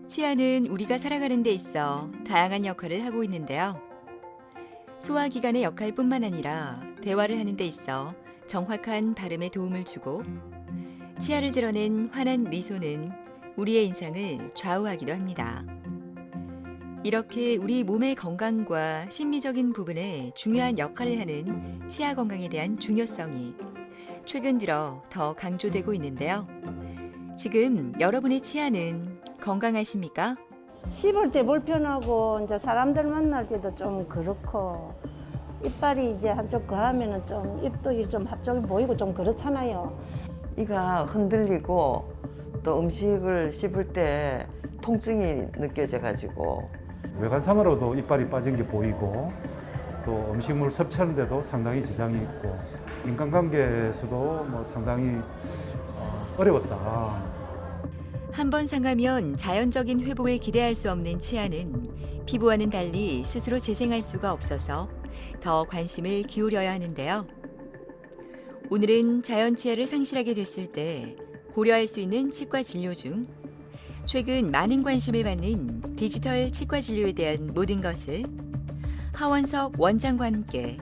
치아는 우리가 살아가는 데 있어 다양한 역할을 하고 있는데요. 소화기관의 역할뿐만 아니라 대화를 하는 데 있어 정확한 발음에 도움을 주고, 치아를 드러낸 환한 미소는 우리의 인상을 좌우하기도 합니다. 이렇게 우리 몸의 건강과 심미적인 부분에 중요한 역할을 하는 치아 건강에 대한 중요성이 최근 들어 더 강조되고 있는데요. 지금 여러분의 치아는 건강하십니까? 씹을 때 불편하고 이제 사람들 만날 때도 좀 그렇고, 이빨이 이제 한쪽 거하면은 좀 입도 좀 한쪽이 보이고 좀 그렇잖아요. 이가 흔들리고 또 음식을 씹을 때 통증이 느껴져가지고 외관상으로도 이빨이 빠진 게 보이고, 또 음식물 섭취하는데도 상당히 지장이 있고, 인간관계에서도 뭐 상당히 어려웠다. 한 번 상하면 자연적인 회복을 기대할 수 없는 치아는 피부와는 달리 스스로 재생할 수가 없어서 더 관심을 기울여야 하는데요. 오늘은 자연 치아를 상실하게 됐을 때 고려할 수 있는 치과 진료 중 최근 많은 관심을 받는 디지털 치과 진료에 대한 모든 것을 하원석 원장과 함께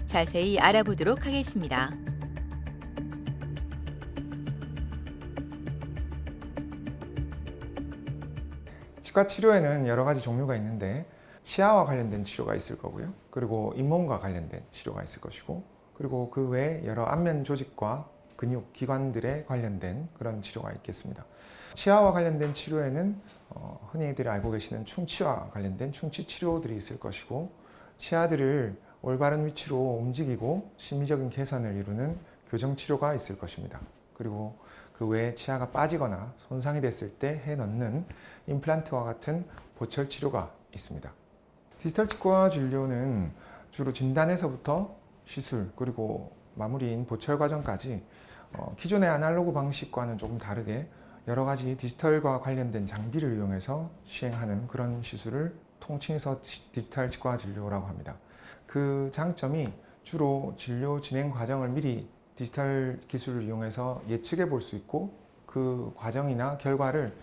자세히 알아보도록 하겠습니다. 치과 치료에는 여러 가지 종류가 있는데, 치아와 관련된 치료가 있을 거고요. 그리고 잇몸과 관련된 치료가 있을 것이고, 그리고 그 외에 여러 안면 조직과 근육, 기관들에 관련된 그런 치료가 있겠습니다. 치아와 관련된 치료에는 흔히들 알고 계시는 충치와 관련된 충치 치료들이 있을 것이고, 치아들을 올바른 위치로 움직이고 심미적인 개선을 이루는 교정 치료가 있을 것입니다. 그리고 그 외에 치아가 빠지거나 손상이 됐을 때 해넣는 임플란트와 같은 보철 치료가 있습니다. 디지털 치과 진료는 주로 진단에서부터 시술, 그리고 마무리인 보철 과정까지 기존의 아날로그 방식과는 조금 다르게 여러 가지 디지털과 관련된 장비를 이용해서 시행하는 그런 시술을 통칭해서 디지털 치과 진료라고 합니다. 그 장점이 주로 진료 진행 과정을 미리 디지털 기술을 이용해서 예측해 볼 수 있고, 그 과정이나 결과를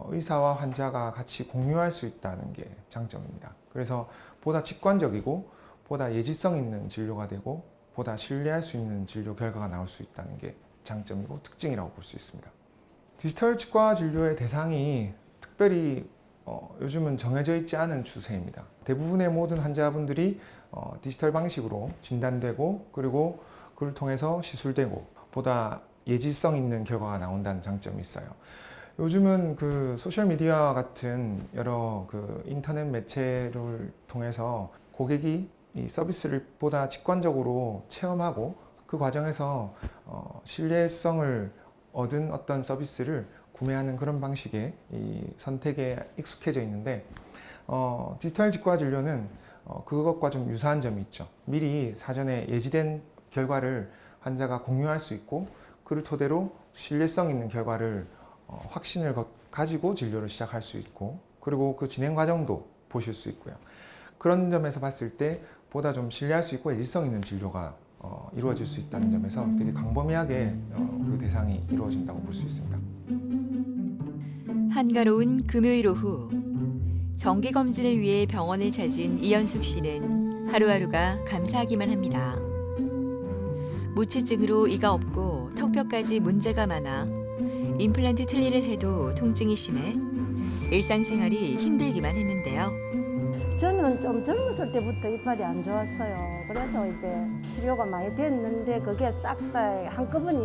의사와 환자가 같이 공유할 수 있다는 게 장점입니다. 그래서 보다 직관적이고 보다 예지성 있는 진료가 되고 보다 신뢰할 수 있는 진료 결과가 나올 수 있다는 게 장점이고 특징이라고 볼 수 있습니다. 디지털 치과 진료의 대상이 특별히 요즘은 정해져 있지 않은 추세입니다. 대부분의 모든 환자분들이 디지털 방식으로 진단되고, 그리고 그걸 통해서 시술되고 보다 예지성 있는 결과가 나온다는 장점이 있어요. 요즘은 그 소셜미디어와 같은 여러 그 인터넷 매체를 통해서 고객이 이 서비스를 보다 직관적으로 체험하고, 그 과정에서 신뢰성을 얻은 어떤 서비스를 구매하는 그런 방식의 이 선택에 익숙해져 있는데, 디지털 치과 진료는 그것과 좀 유사한 점이 있죠. 미리 사전에 예지된 결과를 환자가 공유할 수 있고, 그를 토대로 신뢰성 있는 결과를 확신을 가지고 진료를 시작할 수 있고, 그리고 그 진행 과정도 보실 수 있고요. 그런 점에서 봤을 때 보다 좀 신뢰할 수 있고 예지성 있는 진료가 이루어질 수 있다는 점에서 되게 광범위하게 그 대상이 이루어진다고 볼 수 있습니다. 한가로운 금요일 오후, 정기 검진을 위해 병원을 찾은 이현숙 씨는 하루하루가 감사하기만 합니다. 무치증으로 이가 없고 턱뼈까지 문제가 많아 임플란트 틀니를 해도 통증이 심해 일상생활이 힘들기만 했는데요. 저는 좀 젊었을 때부터 이빨이 안 좋았어요. 그래서 이제 치료가 많이 됐는데 그게 싹 다 한꺼번에,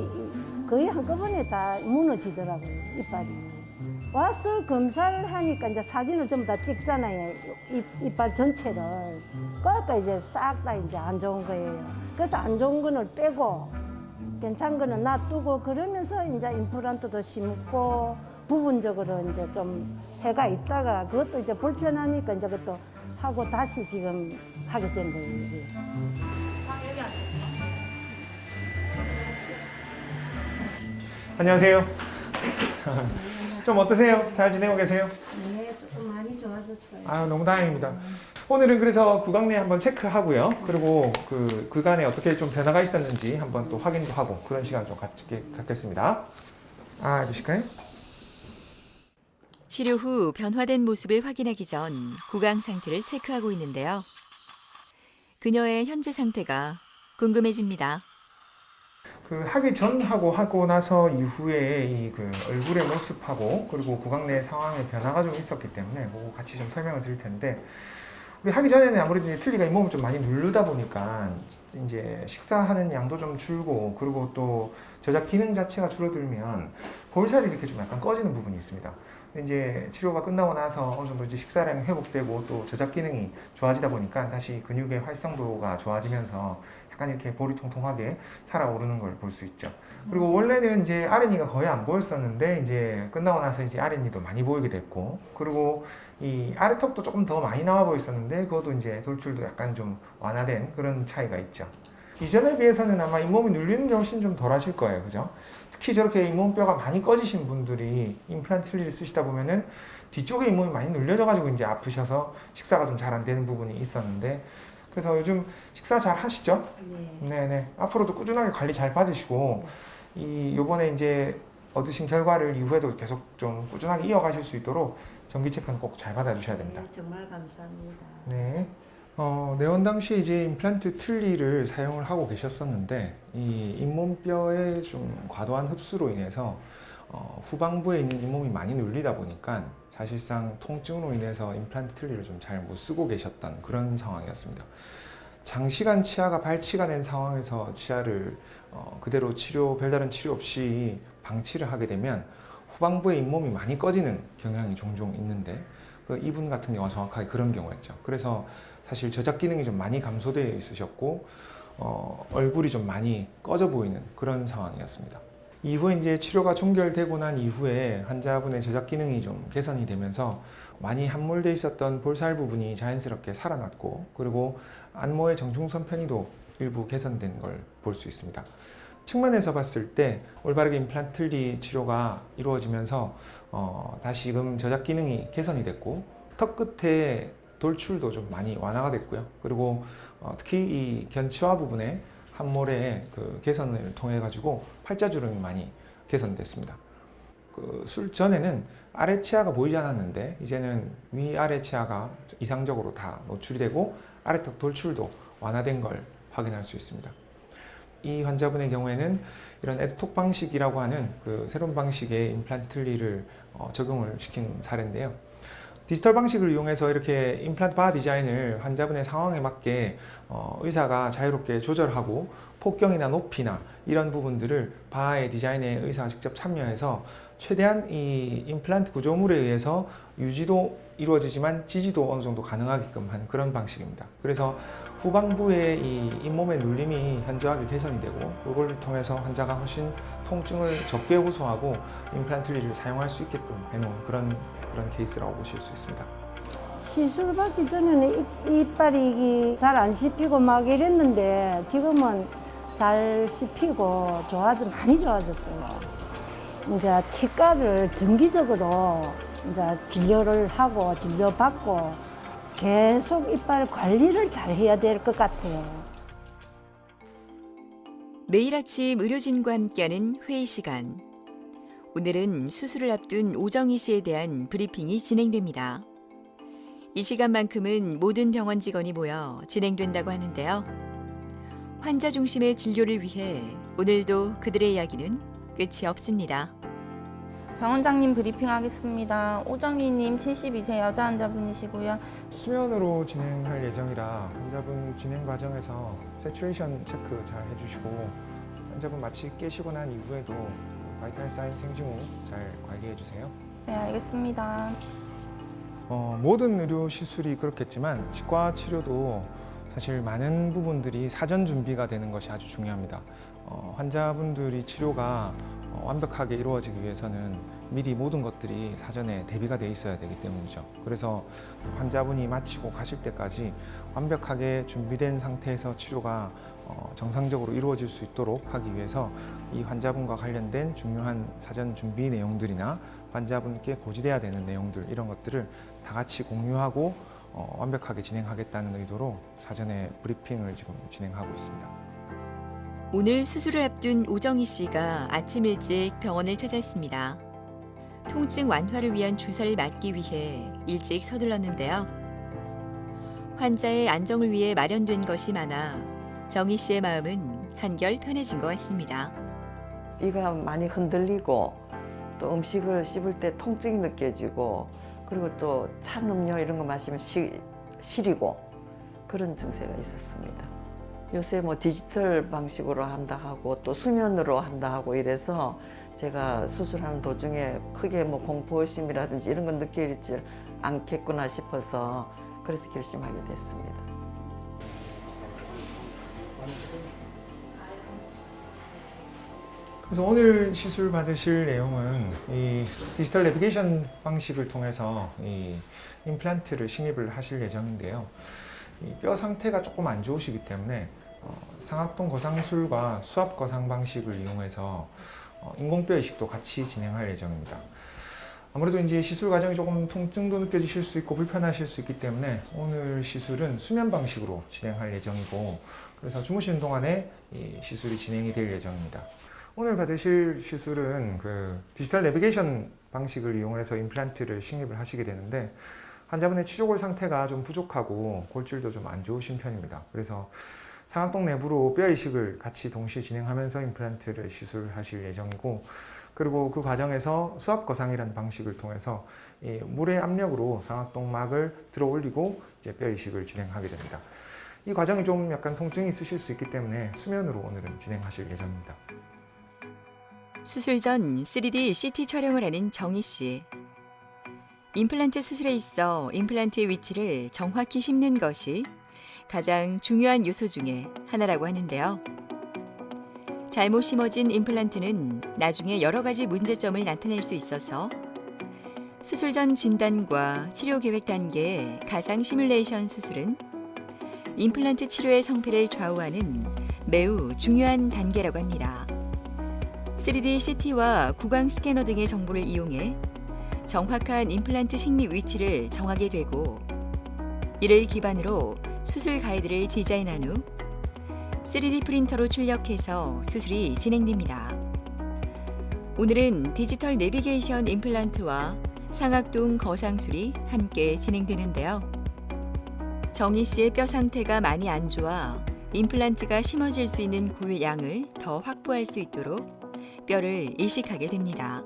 거의 한꺼번에 다 무너지더라고요, 이빨이. 와서 검사를 하니까 이제 사진을 전부 다 찍잖아요, 이빨 전체를. 그러니까 이제 싹 다 이제 안 좋은 거예요. 그래서 안 좋은 거는 빼고 괜찮은 거는 놔두고, 그러면서 이제 임플란트도 심고 부분적으로 이제 좀 해가 있다가 그것도 이제 불편하니까 이제 그것도 하고 다시 지금 하게 된 거예요, 이게. 안녕하세요. 좀 어떠세요? 잘 지내고 계세요? 네, 조금 많이 좋아졌어요. 아유, 너무 다행입니다. 오늘은 그래서 구강 내 한번 체크하고요. 그리고 그 그간에 어떻게 좀 변화가 있었는지 한번 또 확인도 하고 그런 시간 좀 갖겠습니다. 아, 해주실까요? 치료 후 변화된 모습을 확인하기 전 구강 상태를 체크하고 있는데요. 그녀의 현재 상태가 궁금해집니다. 그 하기 전하고 하고 나서 이후에 이 그 얼굴의 모습하고 그리고 구강 내 상황의 변화가 좀 있었기 때문에 그거 같이 좀 설명을 드릴 텐데, 우리 하기 전에는 아무래도 이제 틀니가 잇몸을 좀 많이 누르다 보니까 이제 식사하는 양도 좀 줄고, 그리고 또 저작 기능 자체가 줄어들면 볼살이 이렇게 좀 약간 꺼지는 부분이 있습니다. 근데 이제 치료가 끝나고 나서 어느 정도 이제 식사량이 회복되고 또 저작 기능이 좋아지다 보니까 다시 근육의 활성도가 좋아지면서 약간 이렇게 볼이 통통하게 살아오르는 걸 볼 수 있죠. 그리고 원래는 이제 아랫니가 거의 안 보였었는데 이제 끝나고 나서 이제 아랫니도 많이 보이게 됐고, 그리고 이 아래턱도 조금 더 많이 나와 보였었는데 그것도 이제 돌출도 약간 좀 완화된 그런 차이가 있죠. 이전에 비해서는 아마 잇몸이 눌리는 게 훨씬 좀 덜 하실 거예요. 그죠? 특히 저렇게 잇몸뼈가 많이 꺼지신 분들이 임플란트 틀니를 쓰시다 보면은 뒤쪽에 잇몸이 많이 눌려져 가지고 이제 아프셔서 식사가 좀 잘 안 되는 부분이 있었는데, 그래서 요즘 식사 잘 하시죠? 네. 네네. 앞으로도 꾸준하게 관리 잘 받으시고, 요번에 이제 얻으신 결과를 이후에도 계속 좀 꾸준하게 이어가실 수 있도록 정기 체크는 꼭 잘 받아주셔야 됩니다. 네, 정말 감사합니다. 네. 내원 당시에 이제 임플란트 틀니를 사용을 하고 계셨었는데, 이 잇몸뼈의 좀 과도한 흡수로 인해서 후방부에 있는 잇몸이 많이 눌리다 보니까 사실상 통증으로 인해서 임플란트 틀니를 좀 잘 못 쓰고 계셨던 그런 상황이었습니다. 장시간 치아가 발치가 된 상황에서 치아를 그대로 별다른 치료 없이 방치를 하게 되면 후방부의 잇몸이 많이 꺼지는 경향이 종종 있는데, 이분 같은 경우가 정확하게 그런 경우였죠. 그래서 사실 저작 기능이 좀 많이 감소되어 있으셨고 얼굴이 좀 많이 꺼져 보이는 그런 상황이었습니다. 이후에 이제 치료가 종결되고 난 이후에 환자분의 저작 기능이 좀 개선이 되면서 많이 함몰돼 있었던 볼살 부분이 자연스럽게 살아났고, 그리고 안모의 정중선 편의도 일부 개선된 걸 볼 수 있습니다. 측면에서 봤을 때 올바르게 임플란트 틀니 치료가 이루어지면서 다시금 저작 기능이 개선이 됐고, 턱 끝에 돌출도 좀 많이 완화가 됐고요. 그리고 특히 이 견치화 부분에 함몰의 그 개선을 통해 가지고 팔자주름이 많이 개선됐습니다. 술 전에는 아래 치아가 보이지 않았는데 이제는 위아래 치아가 이상적으로 다 노출이 되고 아래턱 돌출도 완화된 걸 확인할 수 있습니다. 이 환자분의 경우에는 이런 에드톡 방식이라고 하는 그 새로운 방식의 임플란트 틀니를 적용을 시킨 사례인데요. 디지털 방식을 이용해서 이렇게 임플란트 바 디자인을 환자분의 상황에 맞게 의사가 자유롭게 조절하고, 폭경이나 높이나 이런 부분들을 바의 디자인에 의사가 직접 참여해서 최대한 이 임플란트 구조물에 의해서 유지도 이루어지지만 지지도 어느 정도 가능하게끔 한 그런 방식입니다. 그래서 후방부의 이 잇몸의 눌림이 현저하게 개선이 되고, 그걸 통해서 환자가 훨씬 통증을 적게 호소하고 임플란트 틀니를 사용할 수 있게끔 해놓은 그런 케이스라고 보실 수 있습니다. 시술 받기 전에는 이빨이 잘 안 씹히고 막 이랬는데 지금은 잘 씹히고 많이 좋아졌어요. 이제 치과를 정기적으로 이제 진료를 하고 진료받고 계속 이빨 관리를 잘 해야 될 것 같아요. 매일 아침 의료진과 함께하는 회의 시간. 오늘은 수술을 앞둔 오정희 씨에 대한 브리핑이 진행됩니다. 이 시간만큼은 모든 병원 직원이 모여 진행된다고 하는데요. 환자 중심의 진료를 위해 오늘도 그들의 이야기는 끝이 없습니다. 병원장님 브리핑하겠습니다. 오정희님 72세 여자 환자분이시고요. 수면으로 진행할 예정이라 환자분 진행 과정에서 세츄레이션 체크 잘 해주시고, 환자분 마치 깨시고 난 이후에도 바이탈 사인 생징후 잘 관리해 주세요. 네, 알겠습니다. 모든 의료 시술이 그렇겠지만 치과 치료도 사실 많은 부분들이 사전 준비가 되는 것이 아주 중요합니다. 환자분들이 치료가 완벽하게 이루어지기 위해서는 미리 모든 것들이 사전에 대비가 돼 있어야 되기 때문이죠. 그래서 환자분이 마치고 가실 때까지 완벽하게 준비된 상태에서 치료가 정상적으로 이루어질 수 있도록 하기 위해서 이 환자분과 관련된 중요한 사전 준비 내용들이나 환자분께 고지돼야 되는 내용들, 이런 것들을 다 같이 공유하고 완벽하게 진행하겠다는 의도로 사전에 브리핑을 지금 진행하고 있습니다. 오늘 수술을 앞둔 오정희 씨가 아침 일찍 병원을 찾았습니다. 통증 완화를 위한 주사를 맞기 위해 일찍 서둘렀는데요. 환자의 안정을 위해 마련된 것이 많아 정희 씨의 마음은 한결 편해진 것 같습니다. 이가 많이 흔들리고 또 음식을 씹을 때 통증이 느껴지고 그리고 또 찬 음료 이런 거 마시면 시리고 그런 증세가 있었습니다. 요새 뭐 디지털 방식으로 한다 하고 또 수면으로 한다 하고 이래서 제가 수술하는 도중에 크게 뭐 공포심이라든지 이런 건 느끼지 않겠구나 싶어서 그래서 결심하게 됐습니다. 그래서 오늘 시술 받으실 내용은 이 디지털 내비게이션 방식을 통해서 이 임플란트를 식립을 하실 예정인데요. 이 뼈 상태가 조금 안 좋으시기 때문에 상악동 거상술과 수압 거상 방식을 이용해서 인공뼈 이식도 같이 진행할 예정입니다. 아무래도 이제 시술 과정이 조금 통증도 느껴지실 수 있고 불편하실 수 있기 때문에 오늘 시술은 수면 방식으로 진행할 예정이고 그래서 주무시는 동안에 이 시술이 진행이 될 예정입니다. 오늘 받으실 시술은 그 디지털 내비게이션 방식을 이용해서 임플란트를 식립을 하시게 되는데 환자분의 치조골 상태가 좀 부족하고 골질도 좀 안 좋으신 편입니다. 그래서 상악동 내부로 뼈 이식을 같이 동시에 진행하면서 임플란트를 시술하실 예정이고 그리고 그 과정에서 수압 거상이라는 방식을 통해서 이 물의 압력으로 상악동막을 들어 올리고 이제 뼈 이식을 진행하게 됩니다. 이 과정이 좀 약간 통증이 있으실 수 있기 때문에 수면으로 오늘은 진행하실 예정입니다. 수술 전 3D CT 촬영을 하는 정희 씨. 임플란트 수술에 있어 임플란트의 위치를 정확히 심는 것이 가장 중요한 요소 중에 하나라고 하는데요. 잘못 심어진 임플란트는 나중에 여러 가지 문제점을 나타낼 수 있어서 수술 전 진단과 치료 계획 단계의 가상 시뮬레이션 수술은 임플란트 치료의 성패를 좌우하는 매우 중요한 단계라고 합니다. 3D CT와 구강 스캐너 등의 정보를 이용해 정확한 임플란트 식립 위치를 정하게 되고 이를 기반으로 수술 가이드를 디자인한 후 3D 프린터로 출력해서 수술이 진행됩니다. 오늘은 디지털 내비게이션 임플란트와 상악동 거상술이 함께 진행되는데요. 정희 씨의 뼈 상태가 많이 안 좋아 임플란트가 심어질 수 있는 골 양을 더 확보할 수 있도록 뼈를 이식하게 됩니다.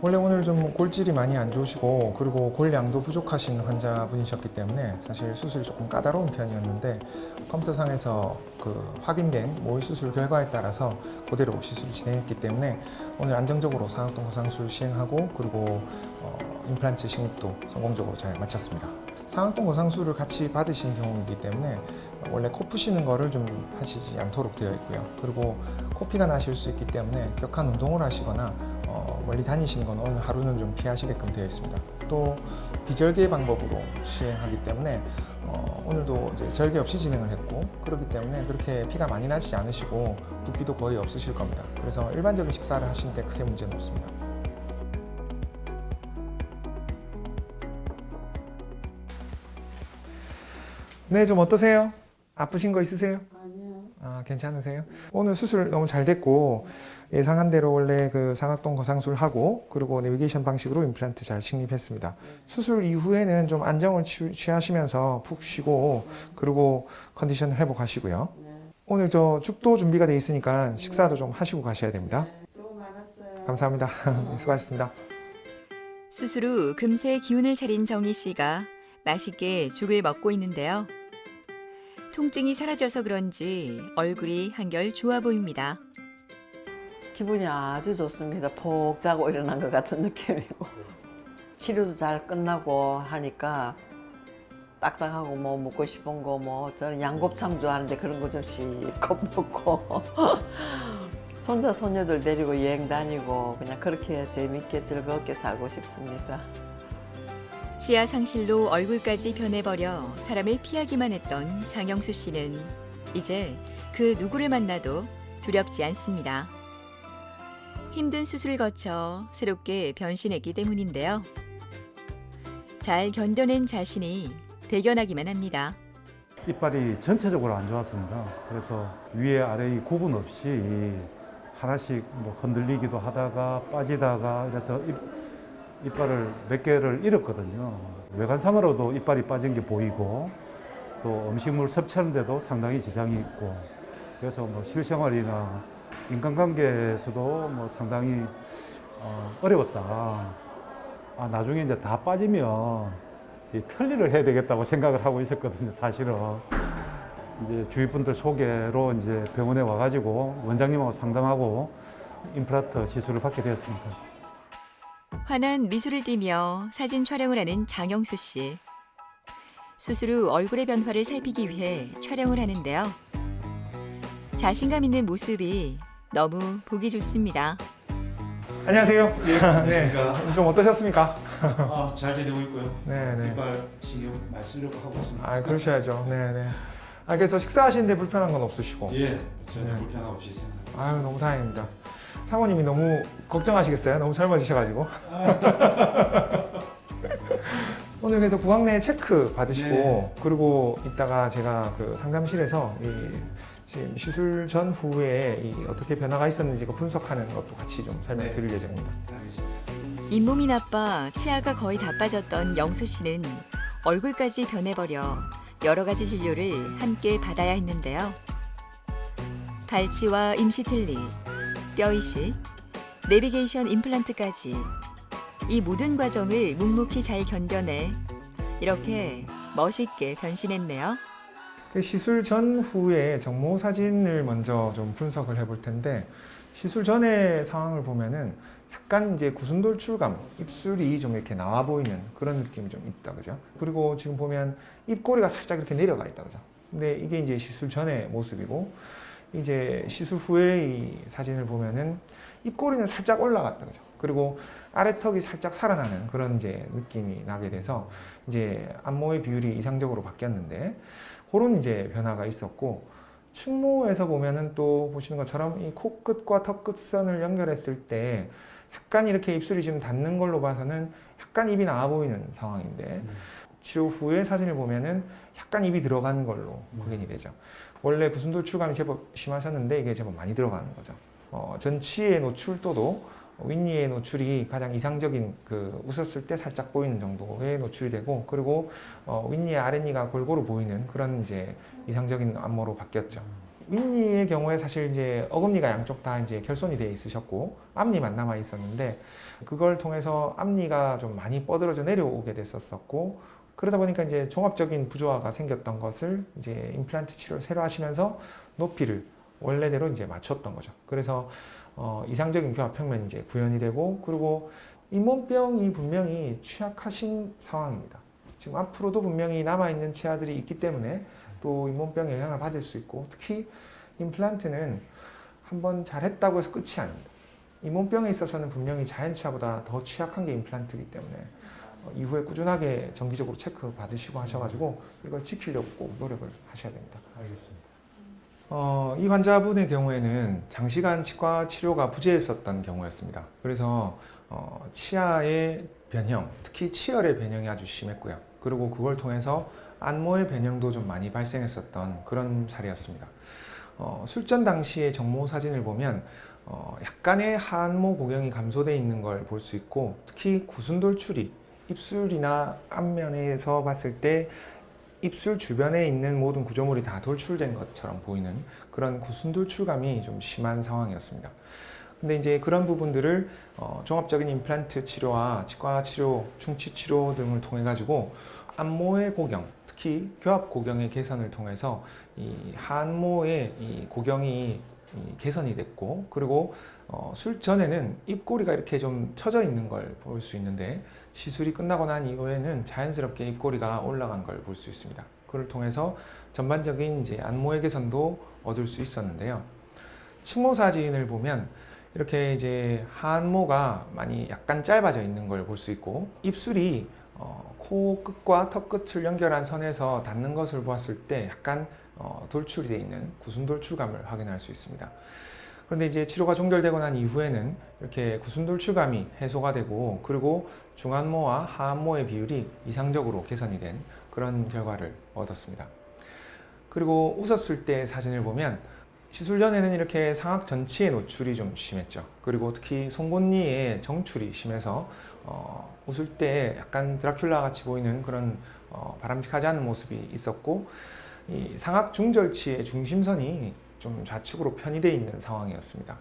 원래 오늘 좀 골질이 많이 안 좋으시고 그리고 골량도 부족하신 환자분이셨기 때문에 사실 수술이 조금 까다로운 편이었는데 컴퓨터상에서 그 확인된 모의 수술 결과에 따라서 그대로 시술을 진행했기 때문에 오늘 안정적으로 상악동 거상술 시행하고 그리고 임플란트 식립도 성공적으로 잘 마쳤습니다. 상악동 거상술을 같이 받으신 경우이기 때문에 원래 코 푸시는 거를 좀 하시지 않도록 되어 있고요. 그리고 코피가 나실 수 있기 때문에 격한 운동을 하시거나 멀리 다니시는 건 오늘 하루는 좀 피하시게끔 되어 있습니다. 또 비절개 방법으로 시행하기 때문에 오늘도 이제 절개 없이 진행을 했고 그렇기 때문에 그렇게 피가 많이 나시지 않으시고 붓기도 거의 없으실 겁니다. 그래서 일반적인 식사를 하시는데 크게 문제는 없습니다. 네, 좀 어떠세요? 아프신 거 있으세요? 아니요. 아, 괜찮으세요? 오늘 수술 너무 잘 됐고 예상한 대로 원래 그 상악동 거상술 하고 그리고 내비게이션 방식으로 임플란트 잘 식립했습니다. 수술 이후에는 좀 안정을 취하시면서 푹 쉬고 그리고 컨디션 회복하시고요. 오늘 저 죽도 준비가 돼 있으니까 식사도 좀 하시고 가셔야 됩니다. 수고 많았어요. 감사합니다. 수고하셨습니다. 수술 후 금세 기운을 차린 정희 씨가 맛있게 죽을 먹고 있는데요. 통증이 사라져서 그런지 얼굴이 한결 좋아 보입니다. 기분이 아주 좋습니다. 푹 자고 일어난 것 같은 느낌이고 치료도 잘 끝나고 하니까 딱딱하고 뭐 먹고 싶은 거 뭐 저는 양곱창 좋아하는데 그런 거 좀 실컷 먹고 손자 손녀들 데리고 여행 다니고 그냥 그렇게 재밌게 즐겁게 살고 싶습니다. 치아 상실로 얼굴까지 변해버려 사람을 피하기만 했던 장영수 씨는 이제 그 누구를 만나도 두렵지 않습니다. 힘든 수술을 거쳐 새롭게 변신했기 때문인데요. 잘 견뎌낸 자신이 대견하기만 합니다. 이빨이 전체적으로 안 좋았습니다. 그래서 위에 아래 구분 없이 하나씩 뭐 흔들리기도 하다가 빠지다가 그래서 이빨을 몇 개를 잃었거든요. 외관상으로도 이빨이 빠진 게 보이고 또 음식물 섭취하는데도 상당히 지장이 있고 그래서 뭐 실생활이나 인간관계에서도 뭐 상당히 어려웠다. 나중에 이제 다 빠지면 이 편리를 해야 되겠다고 생각을 하고 있었거든요, 사실은. 이제 주위 분들 소개로 이제 병원에 와가지고 원장님하고 상담하고 임플란트 시술을 받게 되었습니다. 환한 미소를 띠며 사진 촬영을 하는 장영수 씨. 수술 후 얼굴의 변화를 살피기 위해 촬영을 하는데요. 자신감 있는 모습이 너무 보기 좋습니다. 안녕하세요. 네, 좀 어떠셨습니까? 잘 지내고 있고요. 네네. 이빨 신경 많이 쓰려고 하고 있습니다. 그러셔야죠. 네네. 그래서 식사하시는데 불편한 건 없으시고. 예, 전혀 네. 불편 없이 생각합니다. 너무 다행입니다. 사모님이 너무 걱정하시겠어요? 너무 젊어지셔가지고. 오늘 그래서 구강내 체크 받으시고 네. 그리고 이따가 제가 그 상담실에서 지금 시술 전 후에 어떻게 변화가 있었는지 분석하는 것도 같이 좀 설명드릴 예정입니다. 알겠습니다. 잇몸이 나빠 치아가 거의 다 빠졌던 영수 씨는 얼굴까지 변해버려 여러 가지 진료를 함께 받아야 했는데요. 발치와 임시틀니, 뼈이식, 내비게이션 임플란트까지 이 모든 과정을 묵묵히 잘 견뎌내 이렇게 멋있게 변신했네요. 그 시술 전 후에 정모 사진을 먼저 좀 분석을 해볼 텐데 시술 전의 상황을 보면은 약간 이제 구순돌출감, 입술이 좀 이렇게 나와 보이는 그런 느낌이 좀 있다, 그죠? 그리고 지금 보면 입꼬리가 살짝 이렇게 내려가 있다, 그죠? 근데 이게 이제 시술 전의 모습이고 이제 시술 후의 이 사진을 보면은 입꼬리는 살짝 올라갔다, 그죠? 그리고 아래턱이 살짝 살아나는 그런 이제 느낌이 나게 돼서 이제 안모의 비율이 이상적으로 바뀌었는데 그런 이제 변화가 있었고 측모에서 보면은 또 보시는 것처럼 이 코끝과 턱끝선을 연결했을 때 약간 이렇게 입술이 지금 닿는 걸로 봐서는 약간 입이 나와 보이는 상황인데 치료 후의 사진을 보면은 약간 입이 들어간 걸로 확인이 되죠. 원래 구순돌출감이 제법 심하셨는데 이게 제법 많이 들어가는 거죠. 전치의 노출도도 윗니의 노출이 가장 이상적인 웃었을 때 살짝 보이는 정도의 노출이 되고 그리고 윗니의 아랫니가 골고루 보이는 그런 이제 이상적인 안모로 바뀌었죠. 윗니의 경우에 사실 이제 어금니가 양쪽 다 이제 결손이 되어 있으셨고 앞니만 남아 있었는데 그걸 통해서 앞니가 좀 많이 뻗어져 내려오게 됐었고 그러다 보니까 이제 종합적인 부조화가 생겼던 것을 이제 임플란트 치료를 새로 하시면서 높이를 원래대로 이제 맞췄던 거죠. 그래서 이상적인 교합 평면이 이제 구현이 되고 그리고 잇몸병이 분명히 취약하신 상황입니다. 지금 앞으로도 분명히 남아있는 치아들이 있기 때문에 또 잇몸병에 영향을 받을 수 있고 특히 임플란트는 한번 잘했다고 해서 끝이 아닙니다. 잇몸병에 있어서는 분명히 자연치아보다 더 취약한 게 임플란트이기 때문에 이후에 꾸준하게 정기적으로 체크 받으시고 하셔가지고 이걸 지키려고 꼭 노력을 하셔야 됩니다. 알겠습니다. 이 환자분의 경우에는 장시간 치과 치료가 부재했었던 경우였습니다. 그래서 치아의 변형, 특히 치열의 변형이 아주 심했고요. 그리고 그걸 통해서 안모의 변형도 좀 많이 발생했었던 그런 사례였습니다. 술전 당시의 정모 사진을 보면 약간의 하안모 고경이 감소되어 있는 걸 볼 수 있고 특히 구순돌출이 입술이나 앞면에서 봤을 때 입술 주변에 있는 모든 구조물이 다 돌출된 것처럼 보이는 그런 구순돌출감이 좀 심한 상황이었습니다. 근데 이제 그런 부분들을 종합적인 임플란트 치료와 치과 치료, 충치 치료 등을 통해 가지고 안모의 고경, 특히 교합 고경의 개선을 통해서 이 하안모의 이 고경이 개선이 됐고 그리고 술 전에는 입꼬리가 이렇게 좀 처져 있는 걸 볼 수 있는데 시술이 끝나고 난 이후에는 자연스럽게 입꼬리가 올라간 걸 볼 수 있습니다. 그걸 통해서 전반적인 이제 안모의 개선도 얻을 수 있었는데요. 측모 사진을 보면 이렇게 이제 하안모가 많이 약간 짧아져 있는 걸 볼 수 있고 입술이 코 끝과 턱 끝을 연결한 선에서 닿는 것을 보았을 때 약간 돌출이 되어 있는 구순돌출감을 확인할 수 있습니다. 그런데 이제 치료가 종결되고 난 이후에는 이렇게 구순돌출감이 해소가 되고 그리고 중안모와 하안모의 비율이 이상적으로 개선이 된 그런 결과를 얻었습니다. 그리고 웃었을 때 사진을 보면 시술 전에는 이렇게 상악 전치의 노출이 좀 심했죠. 그리고 특히 송곳니의 정출이 심해서 웃을 때 약간 드라큘라 같이 보이는 그런 바람직하지 않은 모습이 있었고, 이 상악 중절치의 중심선이 좀 좌측으로 편의되어 있는 상황이었습니다.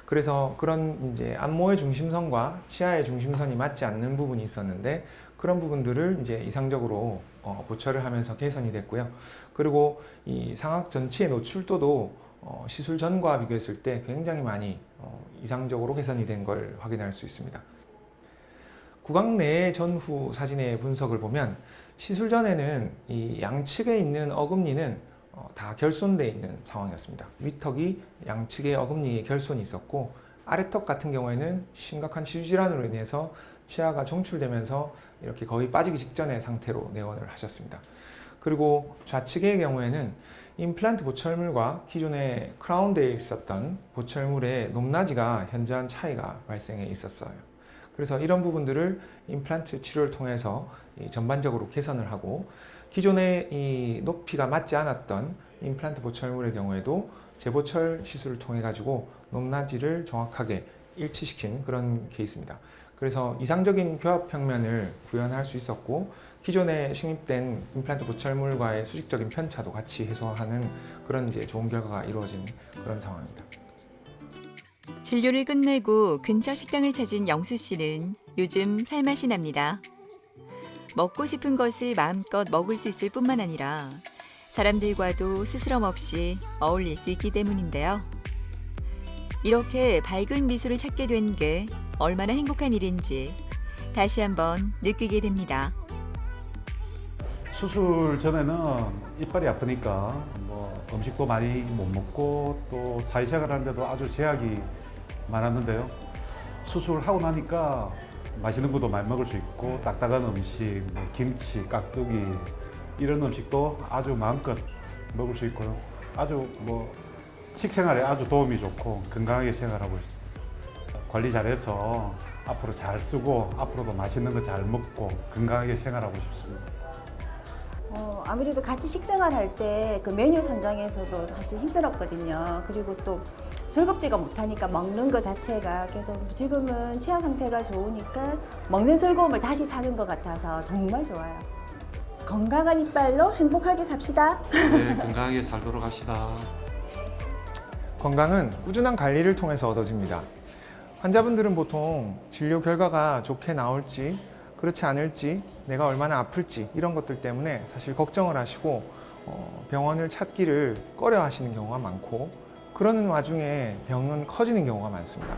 그래서 그런 이제 안모의 중심선과 치아의 중심선이 맞지 않는 부분이 있었는데, 그런 부분들을 이제 이상적으로 보철을 하면서 개선이 됐고요. 그리고 이 상악 전치의 노출도도 시술 전과 비교했을 때 굉장히 많이 이상적으로 개선이 된 걸 확인할 수 있습니다. 구강 내 전후 사진의 분석을 보면 시술 전에는 이 양측에 있는 어금니는 다 결손되어 있는 상황이었습니다. 윗턱이 양측의 어금니에 결손이 있었고, 아래턱 같은 경우에는 심각한 치주 질환으로 인해서 치아가 정출되면서 이렇게 거의 빠지기 직전의 상태로 내원을 하셨습니다. 그리고 좌측의 경우에는 임플란트 보철물과 기존에 크라운드에 있었던 보철물의 높낮이가 현저한 차이가 발생해 있었어요. 그래서 이런 부분들을 임플란트 치료를 통해서 전반적으로 개선을 하고, 기존의 이 높이가 맞지 않았던 임플란트 보철물의 경우에도 재보철 시술을 통해 가지고 높낮이를 정확하게 일치시킨 그런 케이스입니다. 그래서 이상적인 교합 평면을 구현할 수 있었고, 기존에 식립된 임플란트 보철물과의 수직적인 편차도 같이 해소하는 그런 이제 좋은 결과가 이루어진 그런 상황입니다. 진료를 끝내고 근처 식당을 찾은 영수 씨는 요즘 살맛이 납니다. 먹고 싶은 것을 마음껏 먹을 수 있을 뿐만 아니라 사람들과도 스스럼 없이 어울릴 수 있기 때문인데요. 이렇게 밝은 미소를 찾게 된 게 얼마나 행복한 일인지 다시 한번 느끼게 됩니다. 수술 전에는 이빨이 아프니까 뭐 음식도 많이 못 먹고 또 사회생활 하는데도 아주 제약이 많았는데요. 수술하고 나니까 맛있는 것도 많이 먹을 수 있고, 딱딱한 음식, 뭐 김치, 깍두기 이런 음식도 아주 마음껏 먹을 수 있고요. 아주 뭐 식생활에 아주 도움이 좋고 건강하게 생활하고 있습니다. 관리 잘해서 앞으로 잘 쓰고 앞으로도 맛있는 거 잘 먹고 건강하게 생활하고 싶습니다. 아무래도 같이 식생활할 때 그 메뉴 선정에서도 사실 힘들었거든요. 그리고 또 즐겁지가 못하니까 먹는 것 자체가, 그래서 지금은 치아 상태가 좋으니까 먹는 즐거움을 다시 찾은 것 같아서 정말 좋아요. 건강한 이빨로 행복하게 삽시다. 네, 건강하게 살도록 합시다. 건강은 꾸준한 관리를 통해서 얻어집니다. 환자분들은 보통 진료 결과가 좋게 나올지 그렇지 않을지, 내가 얼마나 아플지 이런 것들 때문에 사실 걱정을 하시고 병원을 찾기를 꺼려 하시는 경우가 많고, 그러는 와중에 병은 커지는 경우가 많습니다.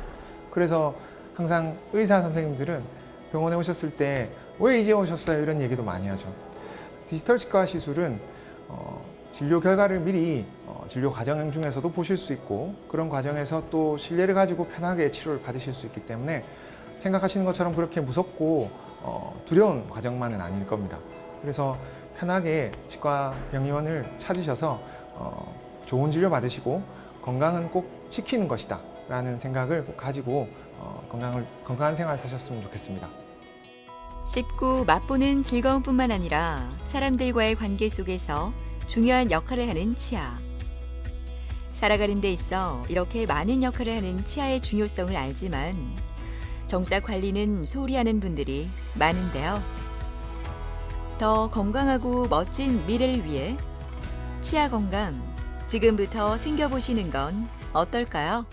그래서 항상 의사 선생님들은 병원에 오셨을 때 왜 이제 오셨어요? 이런 얘기도 많이 하죠. 디지털 치과 시술은 진료 결과를 미리 진료 과정 중에서도 보실 수 있고, 그런 과정에서 또 신뢰를 가지고 편하게 치료를 받으실 수 있기 때문에 생각하시는 것처럼 그렇게 무섭고 두려운 과정만은 아닐 겁니다. 그래서 편하게 치과 병의원을 찾으셔서 좋은 진료 받으시고 건강은 꼭 지키는 것이다 라는 생각을 꼭 가지고 건강한 생활 사셨으면 좋겠습니다. 씹고 맛보는 즐거움뿐만 아니라 사람들과의 관계 속에서 중요한 역할을 하는 치아. 살아가는 데 있어 이렇게 많은 역할을 하는 치아의 중요성을 알지만 정작 관리는 소홀히 하는 분들이 많은데요. 더 건강하고 멋진 미래를 위해 치아 건강 지금부터 챙겨보시는 건 어떨까요?